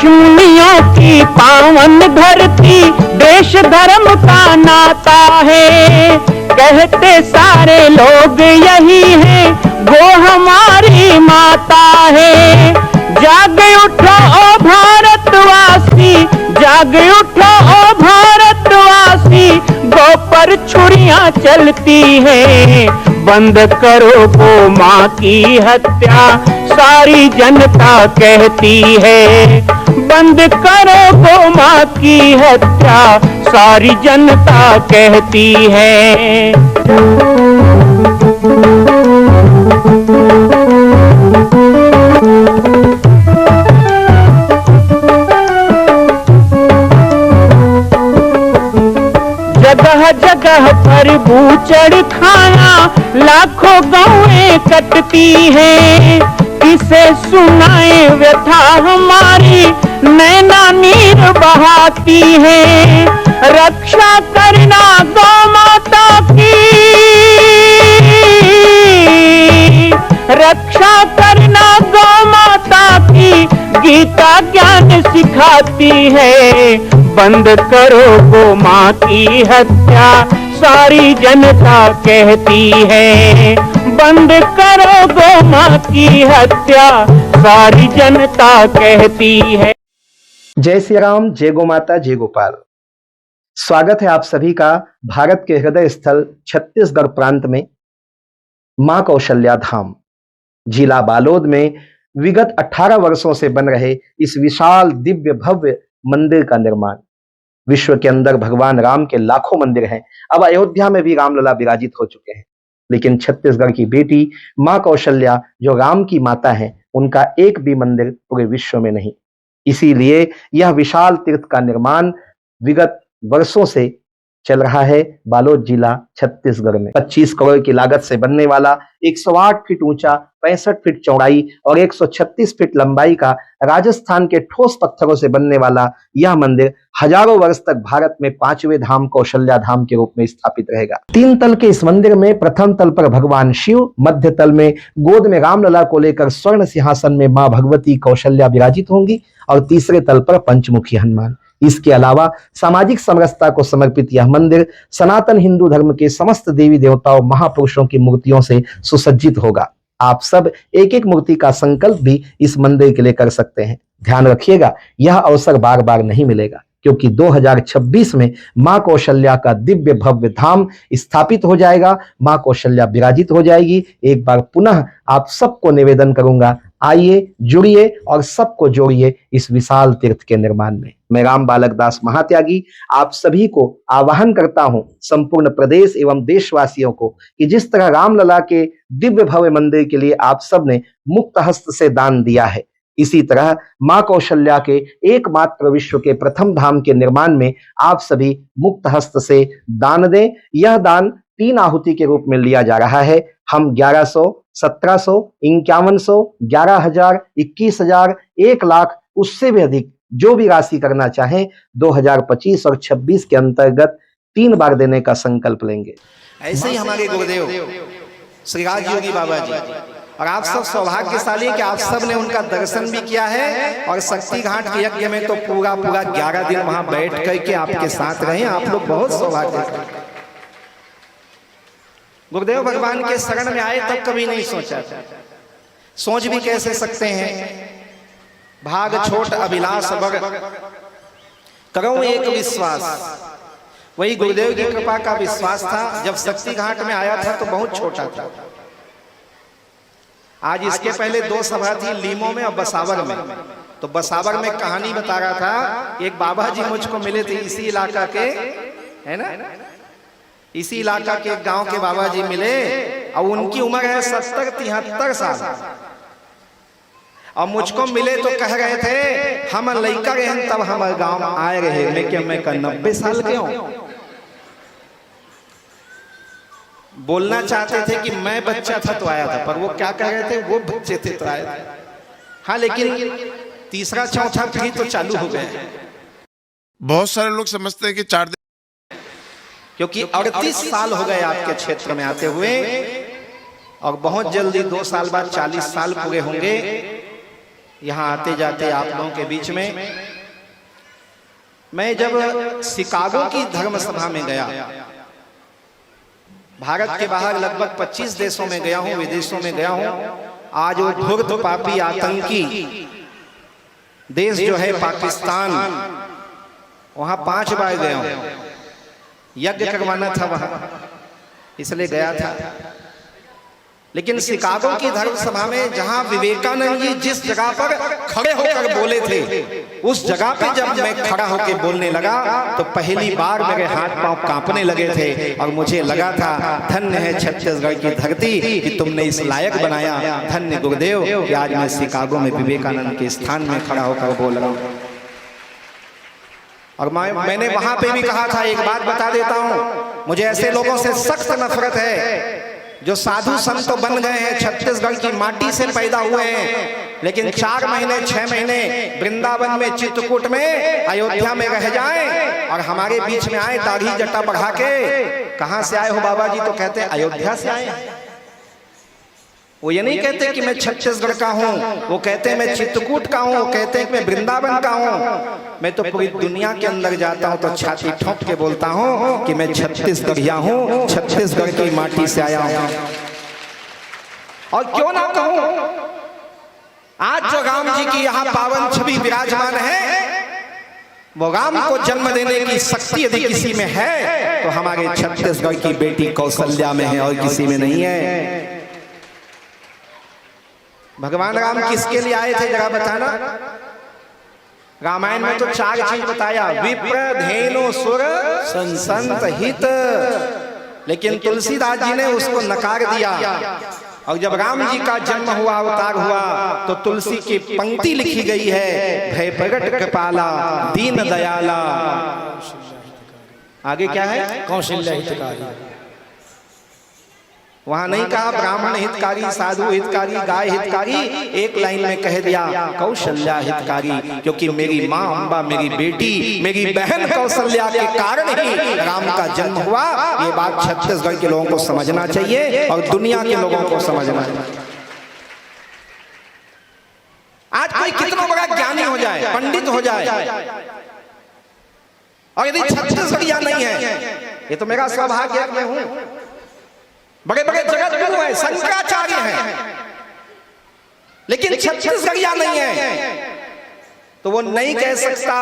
ऋषिमुनियों की पावन धरती, देश धर्म का नाता है। कहते सारे लोग यही है, वो हमारी माता है। जाग उठो ओ भारतवासी, जाग उठो ओ भारतवासी, गौ पर छुरियां चलती है। बंद करो गौ माँ की हत्या, सारी जनता कहती है। बंद करो गौ माँ की हत्या, सारी जनता कहती है। जगह जगह पर बूचड़ खाना, लाखों गौएं कटती हैं। किसे सुनाए व्यथा हमारी, नैना नीर बहाती है। रक्षा करना गौ माता की, रक्षा करना गौ माता की, गीता ज्ञान सिखाती है। बंद करो गौ माँ की हत्या, सारी जनता कहती है। बंद करो गौ माँ की हत्या, सारी जनता कहती है। जय श्री राम, जय गौ माता, जय गोपाल। स्वागत है आप सभी का भारत के हृदय स्थल छत्तीसगढ़ प्रांत में मां कौशल्या धाम जिला बालोद में विगत 18 वर्षों से बन रहे इस विशाल दिव्य भव्य मंदिर का निर्माण। विश्व के अंदर भगवान राम के लाखों मंदिर हैं, अब अयोध्या में भी रामलला विराजित हो चुके हैं, लेकिन छत्तीसगढ़ की बेटी मां कौशल्या जो राम की माता है, उनका एक भी मंदिर पूरे विश्व में नहीं। इसीलिए यह विशाल तीर्थ का निर्माण विगत वर्षों से चल रहा है बालोद जिला छत्तीसगढ़ में। 25 करोड़ की लागत से बनने वाला 108 फीट ऊंचा, 65 फीट चौड़ाई और 136 फीट लंबाई का राजस्थान के ठोस पत्थरों से बनने वाला यह मंदिर हजारों वर्ष तक भारत में 5वें धाम कौशल्या धाम के रूप में स्थापित रहेगा। 3 तल के इस मंदिर में प्रथम तल पर भगवान शिव, मध्य तल में गोद में रामलला को लेकर स्वर्ण सिंहासन में मां भगवती कौशल्या विराजित होंगी और तीसरे तल पर पंचमुखी हनुमान। इसके अलावा सामाजिक समरसता को समर्पित यह मंदिर सनातन हिंदू धर्म के समस्त देवी देवताओं महापुरुषों की मूर्तियों से सुसज्जित होगा। आप सब एक एक मूर्ति का संकल्प भी इस मंदिर के लिए कर सकते हैं। ध्यान रखिएगा, यह अवसर बार बार नहीं मिलेगा, क्योंकि 2026 में मां कौशल्या का दिव्य भव्य धाम स्थापित हो जाएगा, मां कौशल्या विराजित हो जाएगी। एक बार पुनः आप सबको निवेदन करूंगा, आइए, जुड़िए और सबको जोड़िए इस विशाल तीर्थ के निर्माण में। मैं राम बालक दास महात्यागी आप सभी को आह्वान करता हूं, संपूर्ण प्रदेश एवं देशवासियों को, कि जिस तरह रामलला के दिव्य भव्य मंदिर के लिए आप सब ने मुक्त हस्त से दान दिया है, इसी तरह मां कौशल्या के एकमात्र विश्व के प्रथम धाम के निर्माण में आप सभी मुक्त हस्त से दान दें। यह दान 3 आहुति के रूप में लिया जा रहा है। हम 1100, 1700, 5100, 11,000, 21,000, 1 लाख, उससे भी अधिक जो भी राशि करना चाहें 2025 और 26 के अंतर्गत 3 बार देने का संकल्प लेंगे। ऐसे ही हमारे गुरुदेव श्री राज योगी बाबा जी, और आप सब सौभाग्यशाली कि आप सब ने उनका दर्शन भी किया है और शक्ति घाट के यज्ञ में तो पूरा 11 दिन वहां बैठ करके आपके साथ रहे। आप लोग बहुत सौभाग्यशाली। गुरुदेव भगवान के शरण में आए तब कभी नहीं सोचा था, सोच भी कैसे सकते हैं। भाग छोट अभिलाष बड़, करो एक विश्वास। वही गुरुदेव की कृपा का विश्वास था। जब शक्ति घाट में आया था तो बहुत छोटा था। आज इसके पहले 2 सभा थी, लीमो में और बसावर में। तो बसावर में कहानी बता रहा था, एक बाबा जी मुझको मिले थे इसी इलाका के, है ना, इसी इलाका के एक गांव के बाबा जी मिले और उनकी उम्र है 70-73 साल। और मुझको मिले तो कह रहे थे हम लड़का रहे तब हमारे गांव आए रहे, लेकिन मैं 90 साल के हूं। बोलना चाहते थे कि मैं बच्चा था तो आया था, पर वो क्या कह रहे थे, वो बच्चे थे तो आया था। हाँ, लेकिन तीसरा चौथा पीढ़ी तो चालू हो गए। बहुत सारे लोग समझते हैं कि 4 दिन, क्योंकि 38 साल हो गए आपके क्षेत्र में आते हुए, और बहुत जल्दी 2 साल बाद 40 साल पूरे होंगे। यहाँ आते जाते आप लोगों के बीच में। मैं जब शिकागो की धर्म सभा में गया, भारत के बाहर लगभग 25 देशों में गया हूं, विदेशों में गया हूं। आज वो धूर्त पापी आतंकी देश जो है पाकिस्तान, वहां 5 बार गया हूं। यज्ञ करवाना था वहां, इसलिए गया था। लेकिन शिकागो की धर्म सभा में जहां विवेकानंद जी जिस जगह पर खड़े होकर बोले थे, उस जगह पे जब मैं खड़ा होकर बोलने लगा तो पहली बार मेरे हाथ पांव कांपने लगे थे और मुझे लगा था धन्य है छत्तीसगढ़ की धरती कि तुमने इस लायक बनाया। धन्य गुरुदेव कि आज मैं शिकागो में विवेकानंद के स्थान में खड़ा होकर बोल रहा हूं। और मैंने वहां पे भी कहा था, एक बात बता देता हूं, मुझे ऐसे लोगों से सख्त नफरत है जो साधु संत तो बन गए हैं, छत्तीसगढ़ की माटी से पैदा हुए हैं, लेकिन 4 महीने 6 महीने वृंदावन में, चित्रकूट में, अयोध्या में रह जाएं और हमारे बीच में आए दाढ़ी जटा बढ़ा के। कहां से आए हो बाबा जी? तो कहते हैं अयोध्या से आए। वो ये नहीं कहते कि मैं छत्तीसगढ़ का हूं, वो कहते हैं मैं चित्रकूट का हूं, वो कहते हैं कि मैं वृंदावन का हूं। मैं तो पूरी दुनिया के अंदर जाता हूं तो छाती ठोक के बोलता हूं कि मैं छत्तीसगढ़िया हूं, छत्तीसगढ़ की माटी से आया हूं। और क्यों ना कहूं, आज जो राम जी की यहाँ पावन छवि विराजमान है, वो राम को जन्म देने की शक्ति यदि किसी में है तो हमारे छत्तीसगढ़ की बेटी कौशल्या में है और किसी में नहीं है। भगवान राम किसके लिए आए थे जरा बताना? रामायण में तो 4 चीज बताया, विप्र, धेनु, सुर, संत, हित। लेकिन तुलसीदास जी ने उसको नकार दिया। और जब राम जी का जन्म हुआ, अवतार हुआ, तो तुलसी की पंक्ति लिखी गई है, भय प्रगट कृपाला दीन दयाला। आगे क्या है? कौशल्या हितकारी। वहां नहीं कहा ब्राह्मण हितकारी, साधु हितकारी, गाय हितकारी, एक लाइन में कह दिया कौशल्या हितकारी, क्योंकि मेरी माँ अम्बा, मेरी बेटी, मेरी बहन कौशल्या के कारण ही राम का जन्म हुआ। ये बात छत्तीसगढ़ के लोगों को समझना चाहिए और दुनिया के लोगों को समझना चाहिए। आज कोई कितना बड़ा ज्ञानी हो जाए, पंडित हो जाए, और यदि छत्तीसगढ़िया नहीं है, ये तो मेरा सौभाग्य है, मैं हूं। बड़े बड़े जगत गुरु हैं, शंकराचार्य हैं, लेकिन छत्तीसगढ़िया नहीं है तो वो नहीं कह सकता।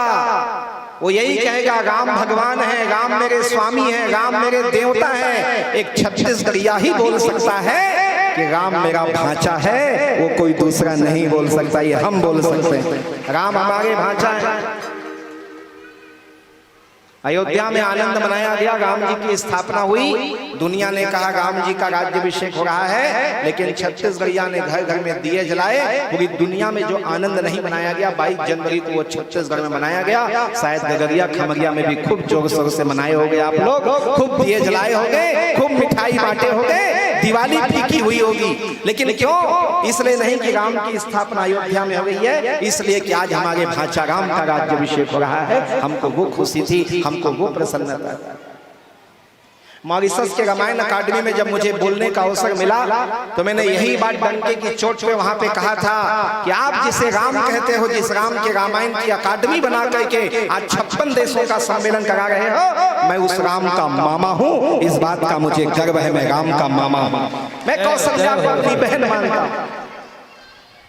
वो यही कहेगा राम भगवान है, राम मेरे स्वामी है, राम मेरे देवता है। एक छत्तीसगढ़िया ही बोल सकता है कि राम मेरा भांचा है, वो कोई दूसरा नहीं बोल सकता। ये हम बोल सकते हैं, राम हमारे भांचा है। अयोध्या में आनंद मनाया गया, राम जी की स्थापना हुई, दुनिया ने कहा राम जी का राज्याभिषेक हो रहा है, लेकिन छत्तीसगढ़िया ने घर घर में दिए जलाए। पूरी दुनिया में जो आनंद नहीं मनाया गया 22 जनवरी को, वो छत्तीसगढ़ में मनाया गया। शायद गगरिया खमरिया में भी खूब जोर शोर से मनाए होंगे आप लोग, खूब दिए जलाए होंगे, खूब मिठाई बांटे होंगे, दिवाली फीकी हुई होगी। लेकिन क्यों? इसलिए नहीं कि राम की स्थापना अयोध्या में हो गई है, इसलिए कि आज हमारे भांचा राम का राज्याभिषेक हो रहा है। हमको वो खुशी थी, हमको वो प्रसन्नता। मॉरिशस के रामायण अकादमी में जब मुझे बोलने का अवसर मिला तो मैंने यही बात डंके की चोट पे वहां पे कहा था कि आप जिसे राम कहते हो, जिस राम के रामायण की अकादमी बना करके आज 56 देशों का सम्मेलन करा रहे हो, मैं उस राम का मामा हूं। इस बात का मुझे गर्व है, मैं राम का मामा हूं। मैं कौशल्या को अपनी बहन मानता हूं।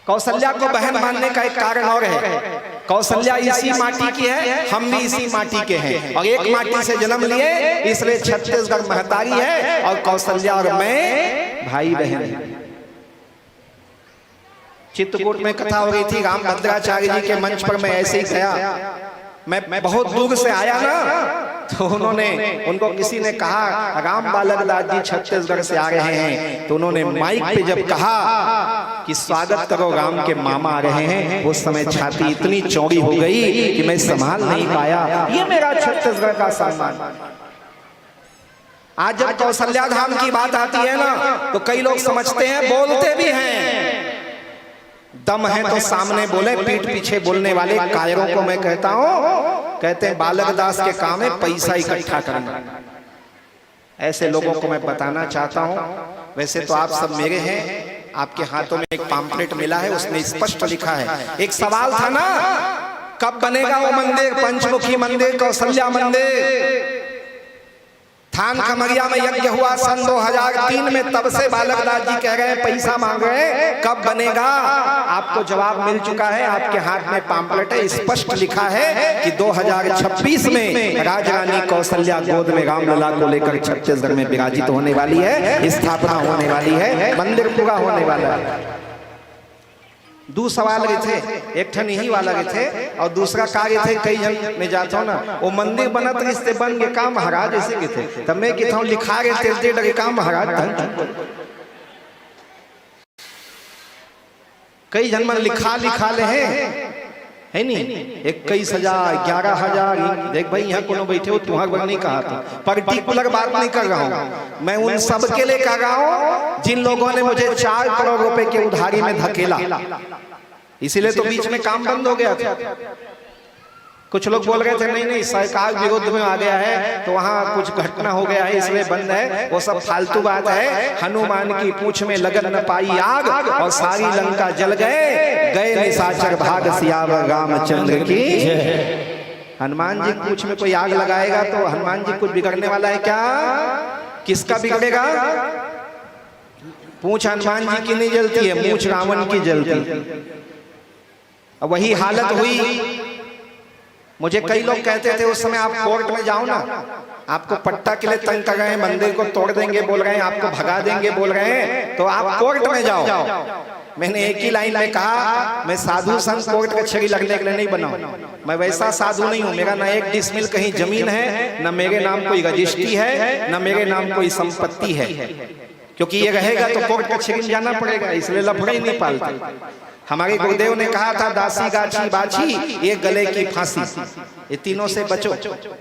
कौशल्या को बहन मानने का एक कारण और है, कौशल्या इसी माटी की है, हम भी इसी माटी के हैं और एक माटी से जन्म लिए, इसलिए छत्तीसगढ़ महतारी है और कौशल्या और मैं भाई बहन हैं। चित्रकूट में कथा हो रही थी, रामभद्राचार्य जी के मंच पर मैं ऐसे ही गया। मैं बहुत दूर से आया ना, तो उनको किसी ने कहा राम बालक दास जी छत्तीसगढ़ से आ रहे हैं, तो उन्होंने माइक पे जब कहा कि स्वागत करो राम के मामा आ रहे हैं, उस समय छाती इतनी चौड़ी हो गई कि मैं संभाल नहीं पाया। ये मेरा छत्तीसगढ़ का सम्मान। आज जब कौशल्या धाम की बात आती है ना, तो कई लोग समझते हैं, बोलते भी हैं, दम है तो सामने बोले, पीठ पीछे बोलने वाले कायरों को मैं कहता हूं, कहते हैं बालक दास के काम है पैसा इकट्ठा करना। ऐसे लोगों को मैं बताना चाहता हूं, वैसे तो आप सब मेरे हैं, आपके हाथों में एक पम्फलेट मिला है, उसमें स्पष्ट लिखा है। एक सवाल था ना, कब बनेगा वो मंदिर, पंचमुखी मंदिर, कौशल्या मंदिर। थान खमरिया में यज्ञ हुआ सन 2003 में, तब से बालक दास जी कह रहे हैं, पैसा मांग रहे हैं, कब बनेगा। आपको जवाब मिल चुका है, आपके हाथ में पम्फलेट है, स्पष्ट लिखा है कि 2026 में राजरानी कौशल्या गोद में रामलला को लेकर छत्तीसगढ़ में विराजित होने वाली है, स्थापना होने वाली है, मंदिर पूरा होने वाला है। दो सवाल गए थे, एक ठन यही वाला गए थे और दूसरा कार्य थे, कई जन में जाता हूँ ना, वो मंदिर बना तो इससे बन गए काम महाराज ऐसे के थे, तब मैं कहता हूँ लिखा गए तेलते डरे काम महाराज। कई जन मन लिखा ले है नहीं, 21,000 11,000। देख भाई यहाँ कोनो बैठे हो, तुम्हारे बारे नहीं कहा था, पर्टिकुलर बात नहीं कर रहा हूँ मैं, उन सब के लिए कर रहा हूँ जिन लोगों ने मुझे 4 करोड़ रुपए के उधारी में धकेला, इसीलिए तो बीच में काम बंद हो गया था। कुछ लोग बोल रहे थे नहीं सरकार विरोध में आ गया है, तो वहां कुछ घटना हो गया है इसलिए बंद है, वो सब फालतू बात है। हनुमान की पूंछ में लगन न पाई आग और सारी लंका जल गए निशाचर भाग सियावर रामचंद्र की। हनुमान जी की पूंछ में कोई आग लगाएगा तो हनुमान जी कुछ बिगड़ने वाला है क्या? किसका बिगड़ेगा? पूंछ हनुमान जी की नहीं जलती है, मूंछ रावण की जलती। अब वही हालत हुई। मुझे कई लोग कहते थे उस समय, आप कोर्ट में जाओ ना, आपको पट्टा के लिए तंग कर रहे हैं, मंदिर को तोड़ देंगे बोल रहे हैं, आपको भगा देंगे बोल रहे हैं, तो आप कोर्ट में जाओ। मैंने एक ही लाइन में कहा, मैं साधु संत कोर्ट कचहरी लगने के लिए नहीं बना, मैं वैसा साधु नहीं हूँ। मेरा ना 1 डिसमिल कहीं जमीन है, न मेरे नाम कोई रजिस्ट्री है, न मेरे नाम कोई संपत्ति है, क्योंकि ये रहेगा तो कोर्ट कचहरी में जाना पड़ेगा, इसलिए लफड़े ही नहीं पालते। हमारे गुरुदेव ने कहा था, दासी गाछी बाछी ये गले की फांसी, ये तीनों से बचो,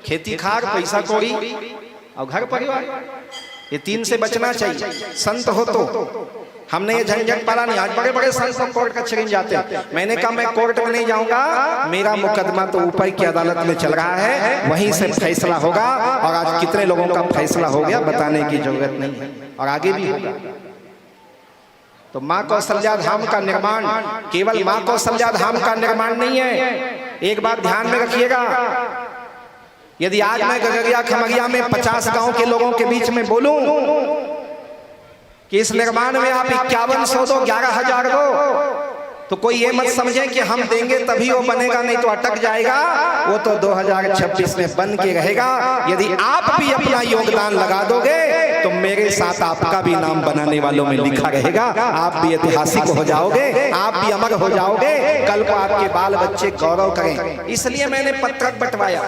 खेती खाक, पैसा कौड़ी और घर परिवार, ये 3 से बचना चाहिए। संत हो तो हमने ये झंझट पाला नहीं। आज बड़े बड़े संत कोर्ट कचहरी जाते हैं, मैंने कहा मैं कोर्ट में नहीं जाऊंगा, मेरा मुकदमा तो ऊपर की अदालत में चल रहा है, वहीं से फैसला होगा। और आज कितने लोगों का फैसला हो गया बताने की जरूरत नहीं है, और आगे भी होगा। तो माँ कौशल्या धाम का निर्माण केवल माँ कौशल्या धाम का निर्माण नहीं है। एक बात ध्यान में रखिएगा, यदि आज मैं गगरिया खमरिया में 50 गांव के लोगों के बीच में बोलूं कि इस निर्माण में आप 5100 दो, 11,000 दो, तो कोई ये मत समझे कि हम देंगे तभी वो बनेगा, नहीं तो अटक जाएगा। वो तो 2026 में बन के रहेगा। यदि आप भी अपना योगदान लगा दोगे तो मेरे साथ आपका भी नाम बनाने वालों में लिखा रहेगा। आप भी ऐतिहासिक हो जाओगे, आप भी अमर हो जाओगे, कल को आपके बाल बच्चे गौरव करें। इसलिए मैंने पत्रक बंटवाया।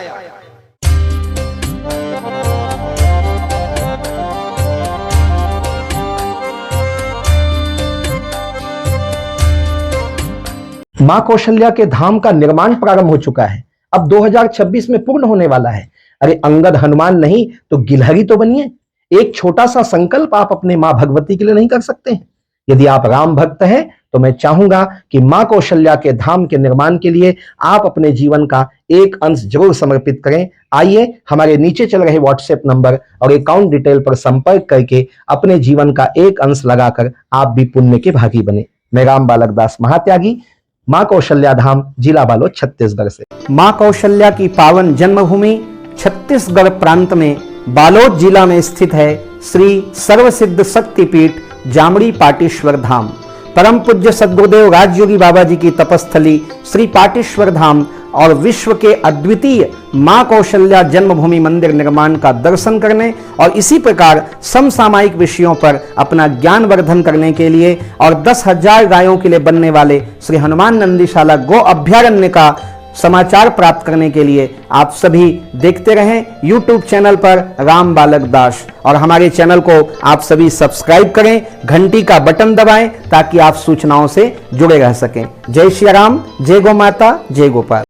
मां कौशल्या के धाम का निर्माण प्रारंभ हो चुका है, अब 2026 में पूर्ण होने वाला है। अरे अंगद हनुमान नहीं तो गिलहरी तो बनिए। एक छोटा सा संकल्प आप अपने मां भगवती के लिए नहीं कर सकते हैं? यदि आप राम भक्त हैं तो मैं चाहूंगा कि मां कौशल्या के धाम के निर्माण के लिए आप अपने जीवन का एक अंश जरूर समर्पित करें। आइए हमारे नीचे चल रहे व्हाट्सएप नंबर और अकाउंट डिटेल पर संपर्क करके अपने जीवन का एक अंश लगाकर आप भी पुण्य के भागी बने। मैं राम बालक दास महात्यागी, मां कौशल्या धाम, जिला बालोद, छत्तीसगढ़ से। मां कौशल्या की पावन जन्मभूमि छत्तीसगढ़ प्रांत में बालोद जिला में स्थित है श्री सर्वसिद्ध शक्तिपीठ जामड़ी पाटेश्वर धाम। परम पूज्य सद्गुरुदेव राजयोगी बाबा जी की तपस्थली श्री पाटेश्वर धाम और विश्व के अद्वितीय मां कौशल्या जन्मभूमि मंदिर निर्माण का दर्शन करने और इसी प्रकार समसामयिक विषयों पर अपना ज्ञान वर्धन करने के लिए और 10,000 गायों के लिए बनने वाले श्री हनुमान नंदीशाला गो अभ्यारण्य का समाचार प्राप्त करने के लिए आप सभी देखते रहें YouTube चैनल पर राम बालक दास, और हमारे चैनल को आप सभी सब्सक्राइब करें, घंटी का बटन दबाएं ताकि आप सूचनाओं से जुड़े रह सकें। जय श्री राम, जय गौ माता, जय गोपाल।